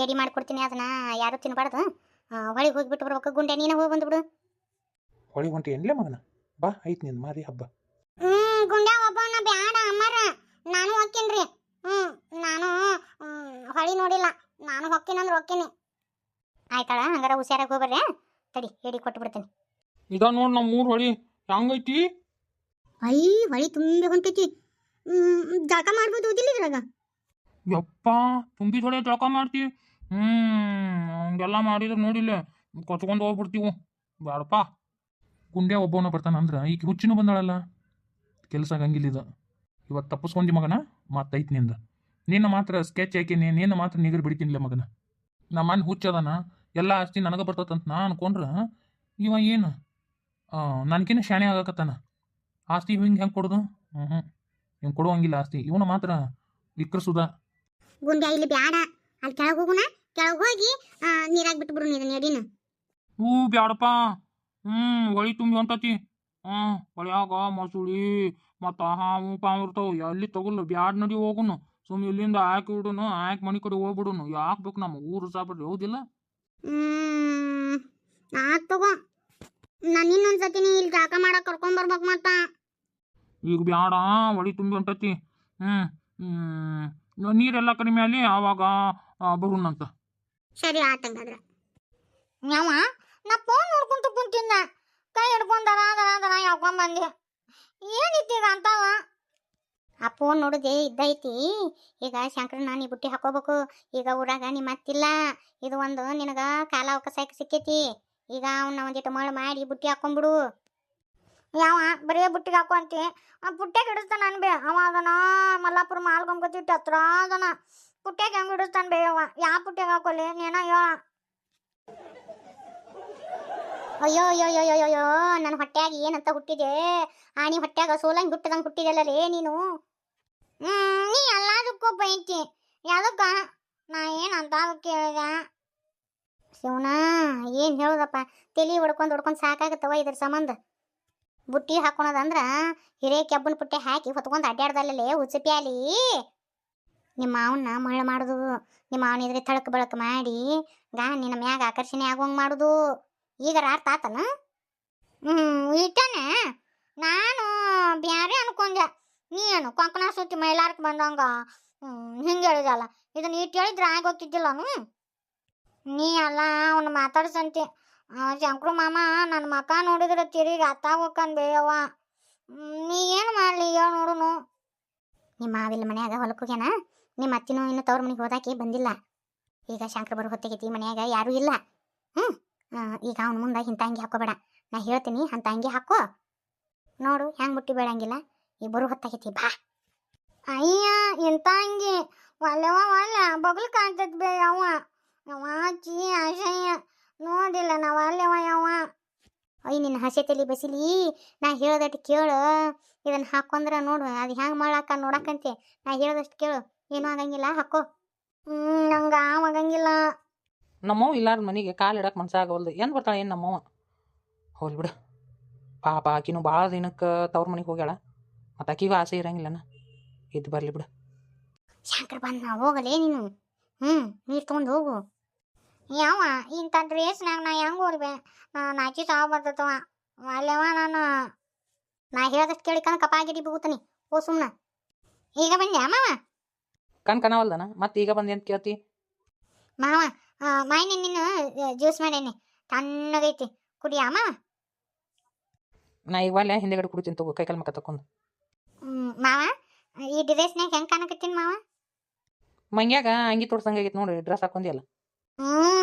ಎಡಿ ಮಾಡ್ಕೊಡ್ತೀನಿ, ಅದನ್ನ ಯಾರು ತಿನ್ಬಾರ್ದು. ಹೊಳಿಗೆ ಹೋಗ್ಬಿಟ್ಟು ಬರ್ಬೇಕು. ಗುಂಡೆ ನೀನು ಹೋಗಿ ಬಂದ್ಬಿಡು. ಹೊಳಿಗೆ ಹೊಂಟಿ ಏನ್ಲೇ ಮಗನ? ಬಾ ಐತ್ ನಿಂದು ಮಾರಿ ಹಬ್ಬ. ಗುಂಡೆ ಒಬ್ಬವನ್ನ ಬ್ಯಾಡ ಅಮ್ಮಾರ, ನಾನು ಹೋಗ್ತೀನ್ರಿ. ನಾನು ಹೊಳಿ ನೋಡಿಲ್ಲ, ನಾನು ಹೊಕ್ಕಿನಂದ್ರೆ ಹೋಗ್ತೀನಿ. ಆಯ್ತಾಳ, ಹಂಗಾರ ಹುಷಾರಾಗಿ ಹೋಗ್ಬರ್ರಿ. ತಡಿ ಎಡಿ ಕೊಟ್ಟು ಬಿಡ್ತೀನಿ. ಇದ ನೋಡ್ ನಮ್ಮ ಊರ್ ಹೊಳಿ ಹೆಂಗೈತಿ. ಹೊಳಿ ತುಂಬಿ ಹೊಂಟೈತಿ. ಜಳಕ ಮಾಡ್ಬೋದು ಓದಿಲ್ಲ ಇದ್ರಾಗ. ಯಪ್ಪ ತುಂಬಿದ ಹೊಳೆ ಜಳಕ ಮಾಡ್ತಿ? ಹಂಗೆಲ್ಲ ಮಾಡಿದ್ರೆ ನೋಡಿಲ್ಲ ಕೊಚ್ಕೊಂಡು ಹೋಗ್ಬಿಡ್ತೀವು. ಬೇಡಪ್ಪ. ಗುಂಡೆ ಒಬ್ಬವನ ಬರ್ತಾನ ಅಂದ್ರೆ ಈಗ ಹುಚ್ಚಿನೂ ಬಂದಾಳಲ್ಲ, ಕೆಲಸ ಆಗಂಗಿಲ್ಲ ಇದು. ಇವತ್ತು ತಪ್ಪಿಸ್ಕೊಂಡಿ ಮಗನ, ಮತ್ತೈತಿ ನಿಂದ. ನಿನ್ನ ಮಾತ್ರ ಸ್ಕೆಚ್ ಹಾಕಿನಿ, ನಿನ್ನ ಮಾತ್ರ ನಿಗರ್ ಬಿಡ್ತೀನಿಲ್ಲ ಮಗನ. ನಮ್ಮ ಮನೆ ಹುಚ್ಚದಾನ, ಎಲ್ಲ ಆಸ್ತಿ ನನಗೆ ಬರ್ತದಂತ ನಾ ಅನ್ಕೊಂಡ್ರೆ ಇವ ಏನು ನನಗಿನ್ನ ಶಾಣೆ ಆಗಕತ್ತಾನ. ಆಸ್ತಿ ಹಿಂಗೆ ಹೆಂಗೆ ಕೊಡೋದು? ಹಿಂಗೆ ಕೊಡುವಂಗಿಲ್ಲ ಆಸ್ತಿ. ಇವನು ಮಾತ್ರ ವಿಕ್ರಸುದ. ಗುಂಡೆ ಇಲ್ಲಿ ಬ್ಯಾಡ, ಅಲ್ಲಿ ಕೆಳಗೆ ಹೋಗುಣ. ಕೆಳಗೆ ಹೋಗಿ ನೀರಾಗಿ ಬಿಟ್ಬಿಡು ಇದನ್ನ ಎಡಿನ. ಬ್ಯಾಡಪ್ಪ. ಹೊಳಿ ತುಂಬಿ ಹೊಂಟತಿ. ಹೊಳ್ಯಾಗ ಮಸುಳಿ ಮತ್ತು ಹಾವು ಪಾವು ಇರ್ತಾವ. ಎಲ್ಲಿ ತಗೊಳ್ಳು, ಬ್ಯಾಡ್ ನಡಿ ಹೋಗುನು. ಸುಮ್ಮನೆ ಇಲ್ಲಿಂದ ಹಾಕಿ ಬಿಡುನು, ಹಾಕಿ ಮನೆ ಕಡೆ ಹೋಗ್ಬಿಡುನು. ಯಾಕೆ ಬೇಕು ನಮ್ಮ ಊರು ಸಾಬಿಡ್ರಿ, ಹೌದಿಲ್ಲ? ಆತ್ ತಗೋ, ನಾನು ಇನ್ನೊಂದ್ಸತಿನಿ ಇಲ್ಲಿ ಜಾಗ ಮಾಡಕ್ಕೆ ಕರ್ಕೊಂಬರ್ಬೇಕು ಮತ್ತ. ಈಗ ಬ್ಯಾಡ, ಹೊಳಿ ತುಂಬಿ ಹೊಂಟತಿ. ನೀರೆಲ್ಲ ಕಡಿಮೆ ಅಲ್ಲಿ ಆವಾಗ ಬರುಣಂತ. ಸರಿ ಆತಂಗಾದ್ರೆ. ಯಾವ ನಾ ಫೋನ್ ನೋಡ್ಕೊಂತ ಕುಂತಿದ್ದ, ಕೈ ಹಿಡ್ಕೊಂಡರ ಅದರ ಯಾಕೊಂಬಂದೆ. ಏನಿತ್ತು ಈಗ ಅಂತಾವ? ಆ ಫೋನ್ ನೋಡಿದೆ ಇದ್ದೈತಿ. ಈಗ ಶಂಕರ ನಾನು ಈ ಬುಟ್ಟಿ ಹಾಕೋಬೇಕು. ಈಗ ಊರಾಗ ನಿಮ್ಮ ಅತ್ತಿಲ್ಲ, ಇದು ಒಂದು ನಿನಗೆ ಕಾಲ ಅವಕಾಶ ಸಿಕ್ಕೈತಿ. ಈಗ ಅವನ್ನ ಒಂದಿಟ್ಟು ಮಳು ಮಾಡಿ ಬುಟ್ಟಿ ಹಾಕೊಂಡ್ಬಿಡು. ಯಾವ ಬರೀ ಬುಟ್ಟಿಗೆ ಹಾಕೊಂತಿ? ಆ ಪುಟ್ಟ್ಯಾಗ ಹಿಡಿಸ್ತಾನ ಅನ್ಬೇ. ಅವ ಅದನ ಮಲ್ಲಾಪುರ ಮಾಲ್ಗೊಂಬತ್ತಿಟ್ಟು ಹತ್ರ ಅದನ. ಪುಟ್ಟ್ಯಾಗ ಹೆಂಗೆ ಹಿಡಿಸ್ತಾನ ಬೇ ಅವ? ಯಾವ ಪುಟ್ಟ್ಯಾಗ ಹಾಕೊಲ್ಲಿ ನೀನ? ಅಯ್ಯೋ ಅಯ್ಯೋ ಅಯ್ಯೋ ಅಯ್ಯೋ ಅಯ್ಯೋ, ನನ್ನ ಹೊಟ್ಟ್ಯಾಗ ಏನಂತ ಹುಟ್ಟಿದೆ? ಆಣಿ ಹೊಟ್ಟ್ಯಾಗ ಸೋಲಂಗೆ ಹುಟ್ಟದಂಗೆ ಹುಟ್ಟಿದಲ್ಲೇ ನೀನು. ನೀ ಎಲ್ಲದಕ್ಕೂ ಬೈತಿ, ಯಾವುದಕ್ಕ? ನಾ ಏನಂತ ಕೇಳಿದೆ? ಶಿವನ ಏನು ಹೇಳೋದಪ್ಪ, ತಲೆ ಹೊಡ್ಕೊಂಡು ಸಾಕಾಗತ್ತವ ಇದ್ರ ಸಂಬಂಧ. ಬುಟ್ಟಿ ಹಾಕೊಳದಂದ್ರ ಹಿರೇ ಕೆಬ್ಬನ ಪುಟ್ಟೆ ಹಾಕಿ ಹೊತ್ಕೊಂಡು ಅಡ್ಡಾಡ್ದಲ್ಲೇ ಹುಚ್ಚಪ್ಯಾಲಿ. ನಿಮ್ಮ ಮಾವನ್ನ ಮಳ್ಳ ಮಾಡೋದು, ನಿಮ್ಮ ಮಾವನ ಇದ್ರೆ ತಳಕ್ ಬಳಕ್ ಮಾಡಿ ನಿನ್ನ ಮ್ಯಾಗ ಆಕರ್ಷಣೆ ಆಗೋಂಗೆ ಮಾಡೋದು. ಈಗ ಅರ್ಥ ಆತನ? ಇಟ್ಟನೆ ನಾನು ಬ್ಯಾರೆ ಅನ್ಕೊಂಡೆ. ನೀನು ಕೊಂಕಣ ಸುತ್ತಿ ಮೈಲಾರಕ್ಕೆ ಬಂದಂಗ ಹಿಂಗೆ ಹೇಳಿದಲ್ಲ. ಇದನ್ನ ಇಟ್ಟು ಹೇಳಿದ್ರೆ ಆಗೋಗ್ತಿದ್ದಿಲ್ಲನು? ನೀ ಅಲ್ಲ ಅವನು ಮಾತಾಡ್ಸಂತೆ. ಶಂಕ್ರು ಮಾಮ ನನ್ನ ಮಕ ನೋಡಿದ್ರೆ ತಿರುಗಿ ಅತ್ತಾಗೋಕನ್ ಬೇಯವ್ವ. ನೀ ಏನು ಮಾಡಲಿ ಹೇಳಿ ನೋಡುನು. ನಿಮ್ಮ ಮಾವಿಲ್ಲ ಮನ್ಯಾಗ ಹೊಲಕ್ಕೆ ಹೋಗ್ಯಾನ. ನಿಮ್ಮ ಅತ್ತಿನೂ ಇನ್ನು ತವ್ರ ಮನೆಗೆ ಹೋದಾಕಿ ಬಂದಿಲ್ಲ. ಈಗ ಶಂಕರ ಬರೋ ಹೊತ್ತಿಗೈತಿ, ಮನ್ಯಾಗ ಯಾರೂ ಇಲ್ಲ. ಈಗ ಅವ್ನ ಮುಂದೆ ಇಂಥ ಅಂಗಿ ಹಾಕೋಬೇಡ. ನಾ ಹೇಳ್ತೀನಿ ಅಂತ ಅಂಗಿ ಹಾಕೋ ನೋಡು, ಹೆಂಗೆ ಮುಟ್ಟಿ ಬೇಡಂಗಿಲ್ಲ. ಈಗ ಬರೋ ಹೊತ್ತಾಗೈತಿ, ಬಾ. ಅಯ್ಯ ಇಂಥ ಅಂಗಿ ಒಲ್ಲೆವ ಒಲ್ಲ ಬಗ್ಲು ಕಾಣ್ತೈತಿ ಬೇ ಯವ್ವ. ಯವ್ವ ಚೀ ಅಸಹ್ಯ, ನೋಡಿಲ್ಲ ನಾವು ಅಲ್ಲೆವ ಯವ್ವ. ಅಯ್ಯ ನಿನ್ನ ಹಸೆ ತಲೆ ಬಸಿಲಿ, ನಾ ಹೇಳ್ದಟ್ಟು ಕೇಳು. ಇದನ್ನು ಹಾಕೊಂಡ್ರೆ ನೋಡು ಅದು ಹೆಂಗೆ ಮಾಡಾಕ ನೋಡಕ್ಕಂತೆ. ನಾ ಹೇಳ್ದಷ್ಟು ಕೇಳು, ಏನೂ ಆಗಂಗಿಲ್ಲ, ಹಾಕೋ. ನಂಗೆ ಆಗಂಗಿಲ್ಲ. ನಮ್ಮವ್ ಇಲ್ಲಾರ ಮನೆಗೆ ಕಾಲು ಇಡಕ್ಕೆ ಮನ್ಸಾಗವಲ್ದು. ಏನು ಬರ್ತಾಳೆ ಏನು ನಮ್ಮವ? ಹೋಗ್ಲಿ ಬಿಡು ಪಾಪ, ಆಕಿನೂ ಭಾಳ ದಿನಕ್ಕೆ ತವ್ರ ಮನೆಗೆ ಹೋಗ್ಯಾಳ. ಮತ್ತು ಆಕಿಗೂ ಆಸೆ ಇರಂಗಿಲ್ಲನ, ಇದ್ದು ಬರಲಿ ಬಿಡು. ಶಂಕರ್ ಬಂದ ಹೋಗಲೇ ನೀನು. ನೀರು ತೊಗೊಂಡು ಹೋಗು. ಯಾವ ಇಂಥ ಡ್ರೇಸ್ನಾಗ ನಾ ಹೆಂಗೆ ಹೋಗ್ಬೇ? ನಾಚಿ ಸಾವು ಬರ್ತವ ಅಲ್ಲೆವ. ನಾ ಹೇಳ್ದಷ್ಟು ಕೇಳಿಕಂದ್ರೆ ಕಪಾಗಿಡಿ ಬೂತಾನೆ. ಓ ಸುಮ್ಮನೆ ಈಗ ಬಂದೆ ಮಾವ. ಕನವಲ್ದನ ಮತ್ತೆ ಈಗ ಬಂದೆ ಅಂತ ಕೇಳ್ತಿ? ಮಾವ ಮಾಯಿನ ನೀನು ಜ್ಯೂಸ್ ಮಾಡೇನಿ, ತಣ್ಣಗೈತಿ, ಕುಡಿಯ ಮಾವ. ನಾ ಈಗ ಒಲ್ಲೆ ಹಿಂದೆಗಡೆ ಕುಡಿತೀನಿ ತಗೋ, ಕೈ ಕಾಲು ಮಕ್ಕ ತಕೊಂಡು. ಮಾವ ಈ ಡ್ರೆಸ್ನಾಗ ಹೆಂಗೆ ಕಾಣಕತ್ತೀನಿ ಮಾವ? ಮಂಗ್ಯಾಗ ಅಂಗಿ ತೋಡ್ಸಂಗಾಗೈತಿ ನೋಡಿ, ಡ್ರೆಸ್ ಹಾಕೊಂದಿಯಲ್ಲ.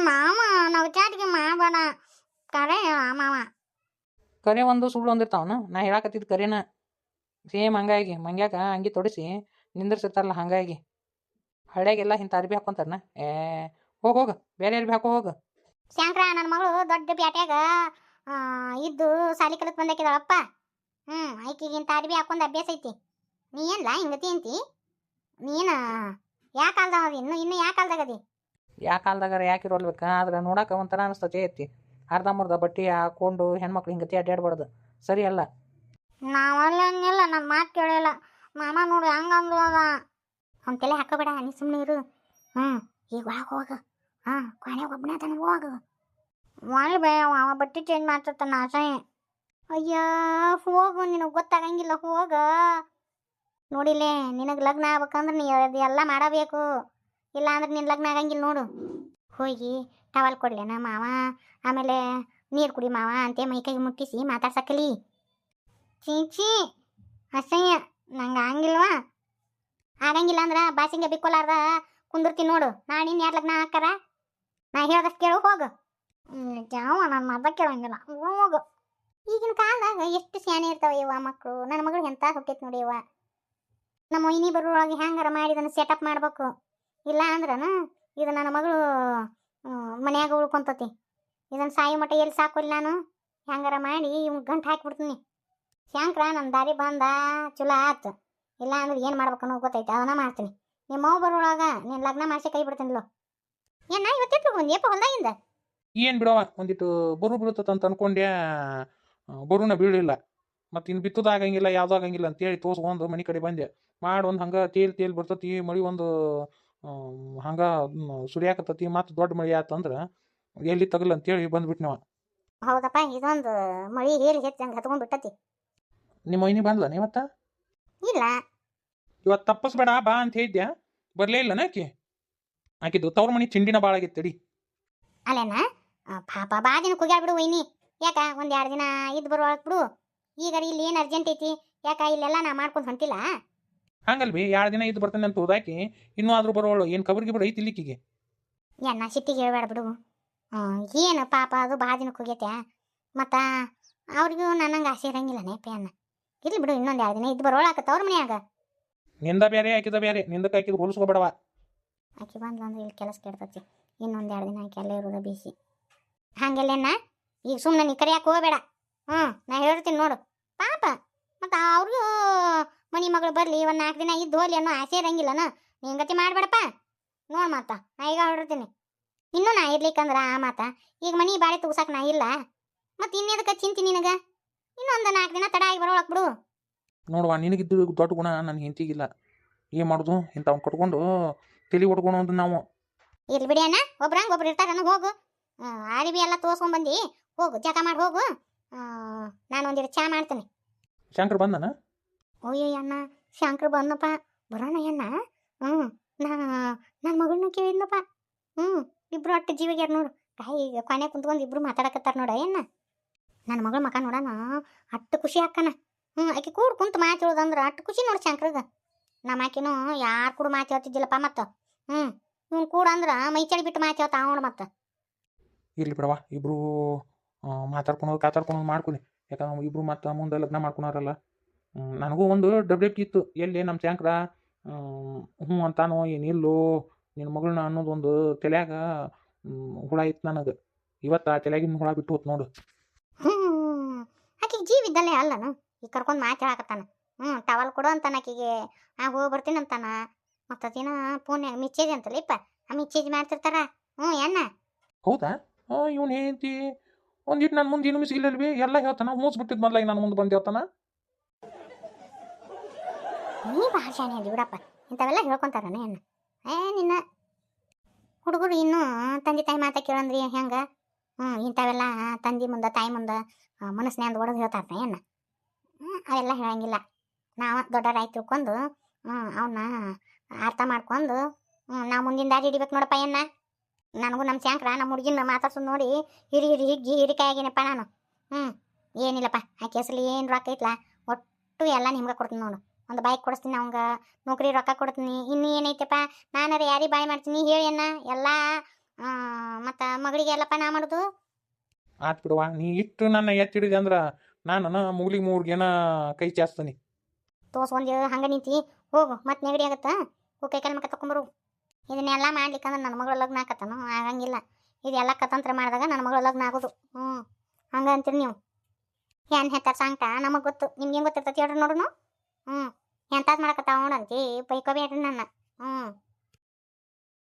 ಮಾವ ನಾವು ಚಾಟಿಗೆ ಮಾಡಬೇಡ, ಕರೆ ಮಾವ. ಕರೆ ಒಂದು ಸುಳ್ಳು ಒಂದಿರ್ತಾವನ. ನಾ ಹೇಳಾಕತ್ತಿದ್ದು ಕರೆನ ಸೇಮ್ ಹಂಗಾಗಿ. ಮಂಗ್ಯಾಗ ಅಂಗಿ ತೊಡಿಸಿ ನಿಂದಿರ್ಸಿರ್ತಾರಲ್ಲ ಹಂಗಾಗಿ. ಹಳ್ಳಿಯಾಗೆಲ್ಲ ಇಂಥ ಅರ್ಬಿ ಹಾಕೊಂತಾರನ. ಹೋಗ ಬೇರೆ ಅರ್ಬಿ ಹಾಕೋ ಹೋಗ. ಶಂಕರ ನನ್ನ ಮಗಳು ದೊಡ್ಡ ಬ್ಯಾಟ್ಯಾಗ ಇದ್ದು ಸಾಲಿ ಕಲಿತ್ ಬಂದಾಕಿದಾಳಪ್ಪ. ಆಕಿಗೆ ಇಂಥ ಅರ್ಬಿ ಹಾಕೊಂಡು ಅಭ್ಯಾಸ ಐತಿ. ನೀ ಏನ್ಲ ಹಿಂಗತಿ ಅಂತಿ? ನೀನು ಯಾ ಕಾಲ್ದಾಗ ಅದಿ? ಇನ್ನು ಯಾ ಕಾಲ್ದಾಗ ಅದಿ? ಯಾ ಕಾಲ್ದಾಗಾರ ಯಾಕೆ ಇರೋಲ್ಬೇಕು, ಆದ್ರೆ ನೋಡಕ್ಕೆ ಒಂಥರ ಅನಿಸ್ತತಿ ಐತಿ. ಅರ್ಧಂಬರ್ಧ ಬಟ್ಟೆ ಹಾಕೊಂಡು ಹೆಣ್ಮಕ್ಳು ಹಿಂಗತಿ ಅಡ್ಡಾಡ್ಬಾರ್ದು, ಸರಿ ಅಲ್ಲ. ನಾವಲ್ಲ ನನ್ನ ಮಾತು ಕೇಳಿಲ್ಲ. ಮಾಮ ನೋಡಿ ಹಂಗಂದ್ಲದ. ಅವ್ನ ತಲೆ ಹಾಕೋಬೇಡ, ನೀ ಸುಮ್ಮನೆ ಇರು. ಈಗ ಒಳಗೆ ಹೋಗ, ಹಾಂ ಕೊನೆಗೆ ಒಬ್ಬನೇ ತಾನೆ ಹೋಗು. ಒಳ್ಳೆ ಬೇ ಅವ ಬಟ್ಟೆ ಚೇಂಜ್ ಮಾಡ್ತಿರ್ತಾನ ಅಸಹ್ಯ. ಅಯ್ಯ ಹೋಗು, ನಿನಗೆ ಗೊತ್ತಾಗಂಗಿಲ್ಲ ಹೋಗ. ನೋಡಿಲ್ಲೇ ನಿನಗೆ ಲಗ್ನ ಆಗ್ಬೇಕಂದ್ರೆ ನೀ ಅದೆಲ್ಲ ಮಾಡಬೇಕು, ಇಲ್ಲ ಅಂದ್ರೆ ನಿನ್ನ ಲಗ್ನ ಆಗಂಗಿಲ್ಲ ನೋಡು. ಹೋಗಿ ಟವಲ್ ಕೊಡ್ಲೇನ ಮಾವ, ಆಮೇಲೆ ನೀರು ಕುಡಿ ಮಾವ ಅಂತೆ ಮೈ ಕೈ ಮುಟ್ಟಿಸಿ ಮಾತಾಡ್ಸಕ್ಕಲಿ. ಚೀಚಿ ಅಸಹ್ಯ, ನಂಗೆ ಆಗಂಗಿಲ್ವಾ? ಆಗಂಗಿಲ್ಲ ಅಂದ್ರೆ ಬಾಸಿಂಗ ಬಿಕ್ಕೊಲಾರ್ದ ಕುಂದಿರ್ತೀನಿ ನೋಡು. ನಾಳೆ ನಿನ್ನ ಯಾರು ಲಗ್ನ ಹಾಕಾರ? ನಾ ಹೇಳ್ದಷ್ಟು ಕೇಳು ಹೋಗು. ಯಾವ ನನ್ನ ಮಾತ ಕೇಳಂಗಿಲ್ಲ ಹೋಗು. ಈಗಿನ ಕಾಲದಾಗ ಎಷ್ಟು ಸ್ಯಾನೆ ಇರ್ತಾವ ಇವ ಮಕ್ಕಳು. ನನ್ನ ಮಗಳು ಎಂತ ಹೊಕ್ಕೈತಿ ನೋಡಿ ಇವ. ನಮ್ಮ ಮೊಯ್ನಿ ಬರೋಳಗೆ ಹೆಂಗಾರ ಮಾಡಿ ಇದನ್ನು ಸೆಟಪ್ ಮಾಡ್ಬೇಕು, ಇಲ್ಲ ಅಂದ್ರನ ಇದು ನನ್ನ ಮಗಳು ಮನ್ಯಾಗ ಉಳ್ಕೊಂತತಿ. ಇದನ್ನು ಸಾಯಿ ಮಟ್ಟ ಎಲ್ಲಿ ಸಾಕೋಲ್ಲ ನಾನು. ಹೆಂಗಾರ ಮಾಡಿ ಇವ್ನ ಗಂಟು ಹಾಕಿಬಿಡ್ತೀನಿ. ಶಂಕ್ರ ನನ್ನ ದಾರಿ ಬಂದ ಚಲೋ ಆತು, ಇಲ್ಲ ಅಂದ್ರೆ ಏನು ಮಾಡ್ಬೇಕು ಅನ್ನೋ ಗೊತ್ತೈತೆ ಅದನ್ನ ಮಾಡ್ತೀನಿ. ನಿಮ್ಮ ಮಗು ಬರೋಳಾಗ ನೀನು ಲಗ್ನ ಮಾಡಿಸಿ ಕೈ ಬಿಡ್ತೀನಿಲ್ಲೋ. ಏನ ಇವತ್ತಿಟ್ಟು ಬಂದು ಏಪ ಹೊಲ್ದಾಗಿಂದ? ಏನು ಬಿಡವ, ಒಂದಿಟ್ಟು ಬರು ಬೀಳ್ತದಂತ ಅನ್ಕೊಂಡ್ಯಾ, ಬರುನ ಬೀಳಿಲ್ಲ. ಮತ್ತು ಇನ್ನು ಬಿತ್ತದ ಆಗಂಗಿಲ್ಲ ಯಾವುದೂ ಆಗಂಗಿಲ್ಲ ಅಂತೇಳಿ ತೋರ್ಸ್ಕೊಂಡು ಮನೆ ಕಡೆ ಬಂದೆ. ಮಾಡಿ ಒಂದು ಹಂಗೆ ತೇಲ್ ಬರ್ತತಿ ಮಳೆ, ಒಂದು ಹಂಗೆ ಸುರಿಯಾಕತ್ತತಿ. ಮತ್ತು ದೊಡ್ಡ ಮಳೆ ಆತಂದ್ರೆ ಎಲ್ಲಿ ತಗಲ್ಲ ಅಂತೇಳಿ ಬಂದ್ಬಿಟ್ಟು ನಾವು. ಹೌದಪ್ಪ, ಇದೊಂದು ಮಳಿ ಹೇಳಿ ಹೆಚ್ಚಂಗೆ ಹತ್ಕೊಂಡ್ ಬಿಟ್ಟತಿ. ನಿಮ್ಮ ಮೊಯ್ನಿ ಬಂದ್ಲ ಇವತ್ತ? ಇಲ್ಲ ಇವತ್ತು ತಪ್ಪಸ್ಬೇಡ ಬಾ ಅಂತ ಹೇಳಿದ್ಯಾ, ಬರಲೇ ಇಲ್ಲನ ಆಕಿದ್ದು ತವ್ರ ಮನೆ ಚಿಂಡಿನ ಭಾಳ ಆಗೈತೆ ತಡಿ. ಅಲ್ಲೇನ ಪಾಪ ಬಾ ದಿನ ಕುಗ್ಯಾಡ್ಬಿಡು ವೈನಿ. ಯಾಕ ಒಂದು 2 ದಿನ ಇದ್ದು ಬರುವಾಗ ಬಿಡು. ಈಗ ಇಲ್ಲಿ ಏನು ಅರ್ಜೆಂಟ್ ಐತಿ? ಯಾಕ ಇಲ್ಲೆಲ್ಲ ನಾ ಮಾಡ್ಕೊಂಡು ಹೊಂಟಿಲ್ಲ. ಹಂಗಲ್ವಿ 2 ದಿನ ಇದ್ದು ಬರ್ತಾನೆ ಅಂತ ಹೋದಾಕಿ ಇನ್ನೂ ಆದ್ರೂ ಬರೋಳು. ಏನು ಕಬರ್ಗಿ ಬಿಡು ಐತಿ ಇಲ್ಲಿಕ್ಕಿಗೆ. ಏನ ಸಿಟ್ಟಿಗೆ ಹೇಳ್ಬೇಡ ಬಿಡು. ಏನು ಪಾಪ ಅದು ಭಾಳ ದಿನಕ್ಕೆ ಹೋಗೈತೆ. ಮತ್ತು ಅವ್ರಿಗೂ ನನ್ನಂಗೆ ಆಸೆ ಇರಂಗಿಲ್ಲ ನೇಪೆ ಅನ್ನ. ಇರ್ಲಿ ಬಿಡು, ಇನ್ನೊಂದು 2 ದಿನ ಇದ್ದು ಬರೋಳಾಕತ್ತ ಅವ್ರ ಮನ್ಯಾಗ. ನಿಂದ ಬೇರೆ ಆಕಿದ ಬೇರೆ, ನಿಂದಕ್ಕೆ ಆಕಿದ್ ಹೋಲಿಸ್ಕೊಬೇಡವ. ಆಕೆ ಬಂದ್ಲು ಅಂದ್ರೆ ಇಲ್ಲಿ ಕೆಲಸ ಕೆಡ್ತತಿ. ಇನ್ನೊಂದು 2 ದಿನ ಆಕೆ ಅಲ್ಲೇ ಇರೋದು ಬೀಸಿ. ಹಂಗೆಲ್ಲೇನ ಈಗ ಸುಮ್ಮನೆ ನೀ ಕರಿಯಾಕೆ ಹೋಗಬೇಡ. ನಾ ಹೇಳ್ತೀನಿ ನೋಡು ಪಾಪ. ಮತ್ತು ಅವ್ರಿಗೂ ಮನೆ ಮಗಳು ಬರಲಿ ಒಂದು 4 ದಿನ ಇದ್ದು ಹೋಲಿ ಅನ್ನೋ ಆಸೆ ಇರಂಗಿಲ್ಲನ. ನೀನು ಗತಿ ಮಾಡಬೇಡಪ್ಪ. ನೋಡು ಮಾತ ನಾ ಈಗ ಹೊರಡ್ತೀನಿ. ಇನ್ನೂ ನಾ ಇರ್ಲಿಕ್ಕಂದ್ರೆ ಆ ಮಾತ ಈಗ ಮನೆ ಬಾಳೆ ತುಗ್ಸಕ್ಕೆ ನಾ ಇಲ್ಲ. ಮತ್ತು ಇನ್ನೇದಕ್ಕೆ ಚಿಂತಿ ನಿನಗೆ? ಇನ್ನೊಂದು 4 ದಿನ ತಡ ಆಗಿ ಬರೋಳಕ್ಕೆ ಬಿಡು. ನೋಡುವ, ನಿನಗಿದ್ದು ದೊಡ್ಡ ಗುಣ ನನ್ನ ಹೆಂಡತಿಗಿಲ್ಲ. ಏನು ಮಾಡೋದು, ಇಂಥವ್ನು ಕಟ್ಕೊಂಡು ತಲೆ ಹೊಡ್ಕೊಂಡು ನಾವು. ಇರ್ಲಿ ಬಿಡಿ ಅಣ್ಣ, ಒಬ್ರಂಗೆ ಒಬ್ರು ಇರ್ತಾರನ್ನ. ಹೋಗು, ಅರಿವಿ ಎಲ್ಲ ತೋರ್ಸ್ಕೊಂಡ್ಬಂದು ಹೋಗು, ಜಕ ಮಾಡಿ ಹೋಗು. ನಾನು ಒಂದಿಟ್ಟು ಚಾ ಮಾಡ್ತೀನಿ. ಶಂಕರ್ ಬಂದನ? ಓಯ್ಯ ಅಣ್ಣ, ಶಂಕರ್ ಬಂದಪ್ಪ. ಬರೋಣ ಅಣ್ಣ. ನನ್ನ ಮಗಳನ್ನ ಕೇಳಿದ್ನಪ್ಪ. ಇಬ್ರು ಅಟ್ಟು ಜೀವಿಗ್ಯಾರ ನೋಡು. ಈಗ ಕೊನೆ ಕುಂತ್ಕೊಂಡು ಇಬ್ರು ಮಾತಾಡಕತ್ತಾರ ನೋಡ ಅಣ್ಣ. ನನ್ನ ಮಗಳ ಮಕ ನೋಡಣ ಅಟ್ಟು ಖುಷಿ ಹಾಕನ. ಆಕೆ ಕೂಡ ಕುಂತು ಮಾತು ಹೇಳೋದಂದ್ರೆ ಅಟ್ಟು ಖುಷಿ ನೋಡಿ ಶಂಕ್ರಗ. ನಮ್ಮ ಆಕಿನೂ ಯಾರು ಕೂಡ ಮಾತು ಹೇಳ್ತಿದ್ದಿಲ್ಲಪ್ಪ. ಮತ್ತು ಇವ್ನು ಕೂಡ ಅಂದ್ರೆ ಮೈ ಚಳಿ ಬಿಟ್ಟು ಮಾತು ಹೇಳ್ತಾ ನೋಡು. ಮತ್ತು ಇರ್ಲಿ ಬಿಡವ, ಇಬ್ರು ಮಾತಾಡ್ಕೊಂಡು ಕಾತಾಡ್ಕೊಂಡು ಮಾಡ್ಕೊಲಿ. ಯಾಕಂದ್ರೆ ಇಬ್ರು ಮತ್ತು ಮುಂದೆ ಲಗ್ನ ಮಾಡ್ಕೊಳಾರಲ್ಲ. ನನಗೂ ಒಂದು ಡಬ್ಲ್ಯೂ ಇತ್ತು, ಎಲ್ಲಿ ನಮ್ಮ ಶಂಕರ ಹ್ಞೂ ಅಂತಾನೋ ಏನಿಲ್ಲೋ ನಿನ್ನ ಮಗಳನ್ನ ಅನ್ನೋದೊಂದು ತಲೆಯಾಗ ಹುಳ ಇತ್ತು ನನಗೆ. ಇವತ್ತು ಆ ತಲೆಯಾಗಿನ ಹುಳ ಬಿಟ್ಟು ಹೋತ್ ನೋಡು. ಆಕಿಗೆ ಜೀವ ಇದ್ದಲ್ಲೇ ಅಲ್ಲನು ಈಗ ಕರ್ಕೊಂಡು ಮಾತು ಹೇಳಕತ್ತಾನ. ಟವಲ್ ಕೊಡು ಅಂತಾನ ಆಕಿಗೆ. ಹೋಗಿ ಬರ್ತೀನಿ ಅಂತಾನ. ಮತ್ತು ದಿನ ಫೋನ್ಯಾಗ ಮಿಚ್ಚೇಜ್ ಅಂತಲ್ಲ ಇಪ್ಪ, ಆ ಮಿಚ್ಚೇಜ್ ಮಾಡ್ತಿರ್ತಾರ. ಏನ ಹೌದಾ? ಇವನು ಹೇಳ್ತಿ ಒಂದಿಟ್ಟು ನನ್ನ ಮುಂದೆ ಇನ್ನೂ ಮಿಸ್ಗಿಲ್ಲಲ್ವಿ, ಎಲ್ಲ ಹೇಳ್ತಾನ. ಮೂಸ್ಬಿಟ್ಟಿದ್ ಮೊದಲಾಗಿ ನನ್ನ ಮುಂದೆ ಬಂದು ಹೇಳ್ತಾನ. ನೀ ಭಾಳ ಶಾಣೆ ಅದಿ ಬಿಡಪ್ಪ. ಇಂಥವೆಲ್ಲ ಹೇಳ್ಕೊಂತಾರನ ಏನು? ನಿನ್ನ ಹುಡುಗರು ಇನ್ನೂ ತಂದೆ ತಾಯಿ ಮಾತಾ ಕೇಳಂದ್ರಿ ಹೆಂಗೆ? ಇಂಥವೆಲ್ಲ ತಂದೆ ಮುಂದೆ ತಾಯಿ ಮುಂದೆ ಮನಸ್ಸಿನ್ಯಾಂದ ಹೊಡೆದು ಹೇಳ್ತಾರ ಏನು? ಅವೆಲ್ಲ ಹೇಳಂಗಿಲ್ಲ. ನಾವು ದೊಡ್ಡವರಾಯ್ತು ತಿಳ್ಕೊಂಡು ಅವನ್ನ ಅರ್ಥ ಮಾಡ್ಕೊಂಡು ನಾವು ಮುಂದಿನ ದಾರಿ ಹಿಡಿಬೇಕು ನೋಡಪ್ಪ. ನನಗೂ ನಮ್ಮ ಶಂಕ್ರ ನಮ್ಮ ಹುಡುಗಿನ ಮಾತಾಡ್ಸೋದು ನೋಡಿ ಹಿಗ್ಗಿ ಹಿರಿಕಾಯಾಗಿನಪ್ಪ ನಾನು. ಏನಿಲ್ಲಪ್ಪ, ಆಕೆ ಹೆಸರು ಏನು ರೊಕ್ಕ ಐತ್ಲ ಒಟ್ಟು ಎಲ್ಲ ನಿಮ್ಗೆ ಕೊಡ್ತೀನಿ ನೋಡು. ಒಂದು ಬೈಕ್ ಕೊಡಿಸ್ತೀನಿ, ಅವಂಗೆ ನೌಕರಿ ರೊಕ್ಕ ಕೊಡ್ತೀನಿ. ಇನ್ನೂ ಏನೈತಪ್ಪ, ನಾನಾರ ಯಾರಿಗೆ ಬಾಯ್ ಮಾಡ್ತೀನಿ ಹೇಳಿ ಎಲ್ಲ. ಮತ್ತು ಮಗಳಿಗೆ ಎಲ್ಲಪ್ಪ ನಾ ಮಾಡೋದು. ಆತ್ ಬಿಡುವ, ನೀ ಇಟ್ಟು ನನ್ನ ಎತ್ತಿಡಿದೆ ಅಂದ್ರೆ ನಾನು ಮುಗ್ಲಿಗೆ ಮೂರ್ಗೇನ ಕೈ ಚಾಸ್ತೀನಿ. ತೋರ್ಸ್ಕೊಂಡು ಹಂಗೆ ನಿಂತಿ ಹೋಗು, ಮತ್ತೆ ನೆಗಡಿ ಆಗತ್ತಾ. ಹೋಗಿ ಕೈ ಕಾಲು ಮಕ್ಕ ತಗೊಂಬರು. ಇದನ್ನೆಲ್ಲ ಮಾಡ್ಲಿಕ್ಕಂದ್ರೆ ನನ್ನ ಮಗಳು ಲಗ್ನ ಆಕತ್ತಾನು ಆಗಂಗಿಲ್ಲ. ಇದೆಲ್ಲ ಕತಂತ್ರ ಮಾಡಿದಾಗ ನನ್ನ ಮಗಳು ಲಗ್ನ ಆಗೋದು. ಹಂಗೆ ಅಂತೀರಿ ನೀವು. ಏನು ಹೇಳ್ತಾರೆ ಸಾಂಗ್ಟ ನಮಗೆ ಗೊತ್ತು, ನಿಮ್ಗೆ ಹೆಂಗೆ ಗೊತ್ತಿರ್ತೈತಿ ಹೇಳ್ರಿ ನೋಡ್ರು. ಎಂಥದ್ದು ಮಾಡಕತ್ತಾವ ನೋಡಂತಿ ಬೈಕೋಬೇಡ್ರಿ ನನ್ನ.